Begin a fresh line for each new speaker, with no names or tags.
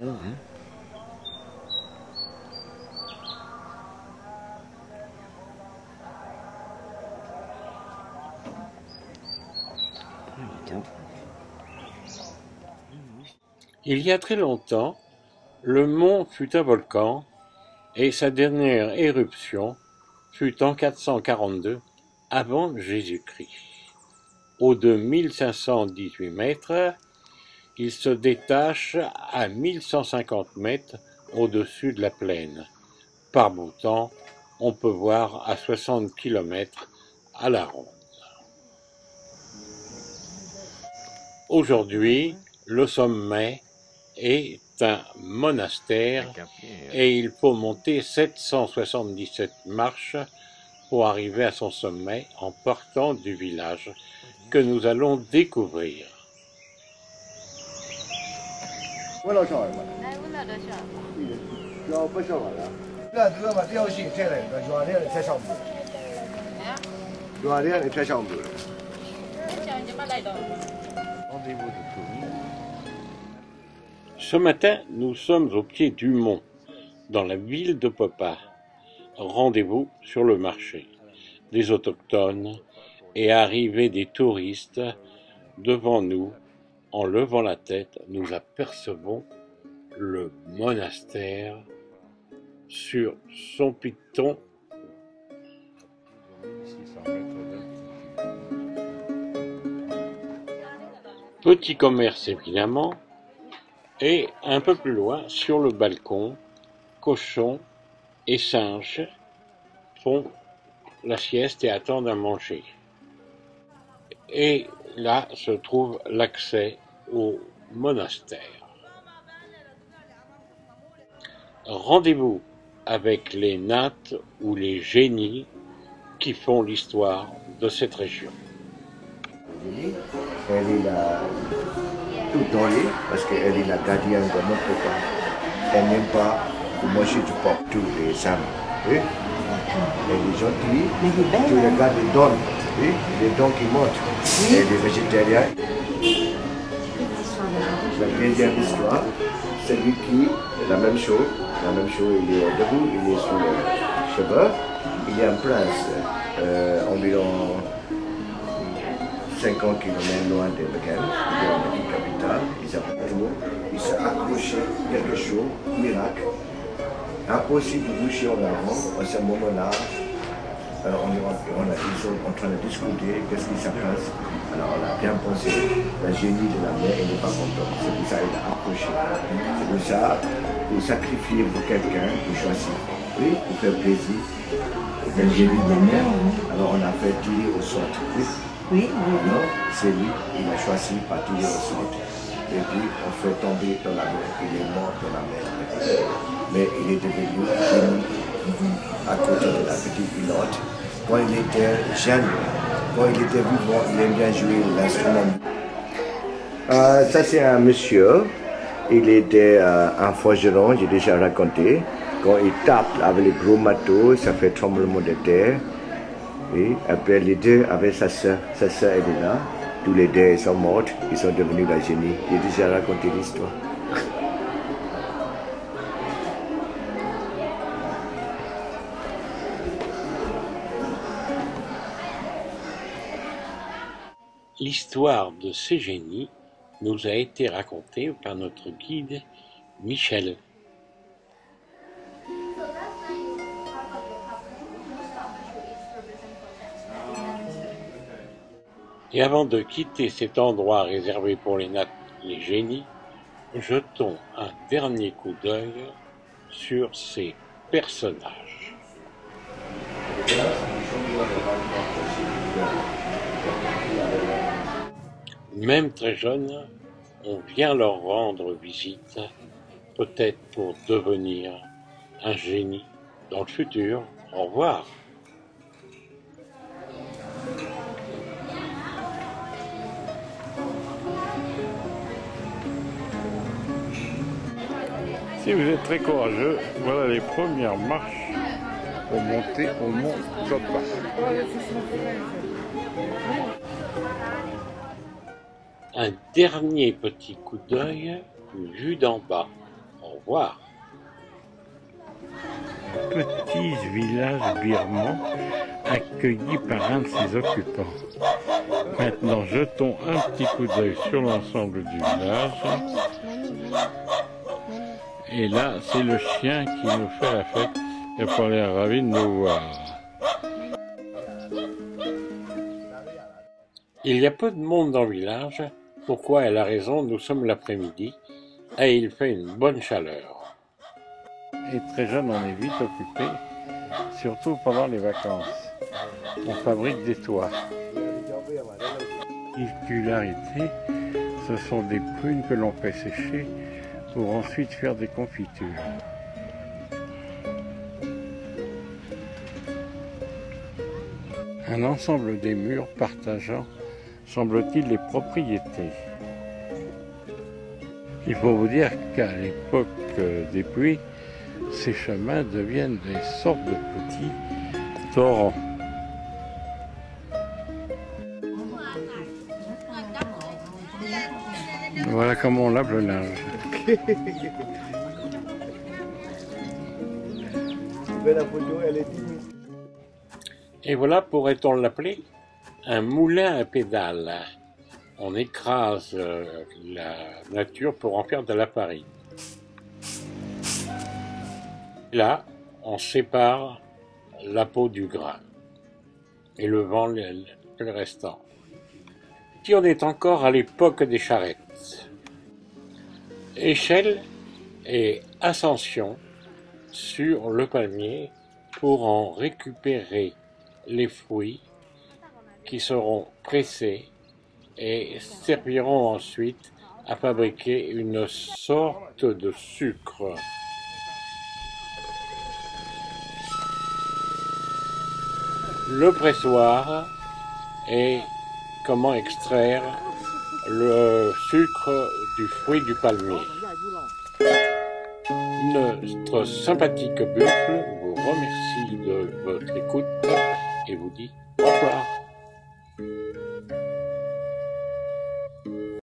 Mhm. Il y a très longtemps, le mont fut un volcan et sa dernière éruption fut en 442 avant Jésus-Christ. Haut de 1518 mètres, il se détache à 1150 mètres au-dessus de la plaine. Par beau temps, on peut voir à 60 km à la ronde. Aujourd'hui, le sommet est un monastère et il faut monter 777 marches pour arriver à son sommet en partant du village que nous allons découvrir. Ce matin, nous sommes au pied du mont, dans la ville de Popa. Rendez-vous sur le marché. Des autochtones et arrivée des touristes. Devant nous, en levant la tête, nous apercevons le monastère sur son piton. Petit commerce évidemment, et un peu plus loin, sur le balcon, cochons et singes font la sieste et attendent à manger. Et là se trouve l'accès au monastère. Rendez-vous avec les nattes ou les génies qui font l'histoire de cette région.
Elle est la toute dorée parce qu'elle est la gardienne de notre papa. Elle n'aime pas manger du porc tous les samedis. Oui? Elle est gentille, tu regardes les dons, oui? Les dons qui montent. Elle est végétarienne. La deuxième histoire, c'est lui qui, la même chose, il est debout, il est sur le cheval. Il y a un prince, environ 50 km loin de Pékin, il y a une petite capitale, il s'appelle Timo. Il s'est accroché quelque chose, miracle. Impossible de bouger en avant, à ce moment-là, ils sont en train de discuter qu'est-ce qui se passe. Alors on a bien pensé, la génie de la mer, elle n'est pas contente, c'est pour ça qu'elle a accroché. C'est pour ça, pour sacrifier pour quelqu'un, pour choisir, oui, pour faire plaisir. C'est le génie de la mer, alors on a fait tirer au sort. Oui, alors c'est lui, il a choisi par tirer au sort. Et puis on fait tomber dans la mer, il est mort dans la mer. Mais il est devenu génie à côté de la petite pilote. Quand il était jeune, quand il était vivant, il aime bien jouer l'instrument. Ça c'est un monsieur, il était un forgeron, j'ai déjà raconté. Quand il tape avec les gros marteaux, ça fait tremblement de terre. Et après les deux avec sa soeur elle est là. Tous les deux sont morts, ils sont devenus la génie. J'ai déjà raconté l'histoire.
L'histoire de ces génies nous a été racontée par notre guide Michel. Et avant de quitter cet endroit réservé pour les nattes, les génies, jetons un dernier coup d'œil sur ces personnages. Même très jeunes, on vient leur rendre visite, peut-être pour devenir un génie dans le futur. Au revoir. Si vous êtes très courageux, voilà les premières marches pour monter au mont Popa. Un dernier petit coup d'œil vue d'en bas. revoir. Petit village birman accueilli par un de ses occupants. Maintenant, jetons un petit coup d'œil sur l'ensemble du village. Et là, c'est le chien qui nous fait la fête. Il a pas l'air ravi de nous voir. Il y a peu de monde dans le village. Pourquoi? Elle a raison, nous sommes l'après-midi et il fait une bonne chaleur. Et très jeune, on est vite occupé, surtout pendant les vacances. On fabrique des toits. Particularité, ce sont des prunes que l'on fait sécher pour ensuite faire des confitures. Un ensemble des murs partageant, semble-t-il, les propriétés. Il faut vous dire qu'à l'époque des pluies, ces chemins deviennent des sortes de petits torrents. Voilà comment on lave le linge. Et voilà, pourrait-on l'appeler, un moulin à pédales. On écrase la nature pour en faire de la farine. Là, on sépare la peau du grain et le vent le restant. Puis on est encore à l'époque des charrettes. Échelle et ascension sur le palmier pour en récupérer les fruits qui seront pressés et serviront ensuite à fabriquer une sorte de sucre. Le pressoir et comment extraire le sucre du fruit du palmier. Notre sympathique buffle vous remercie de votre écoute et vous dit au revoir.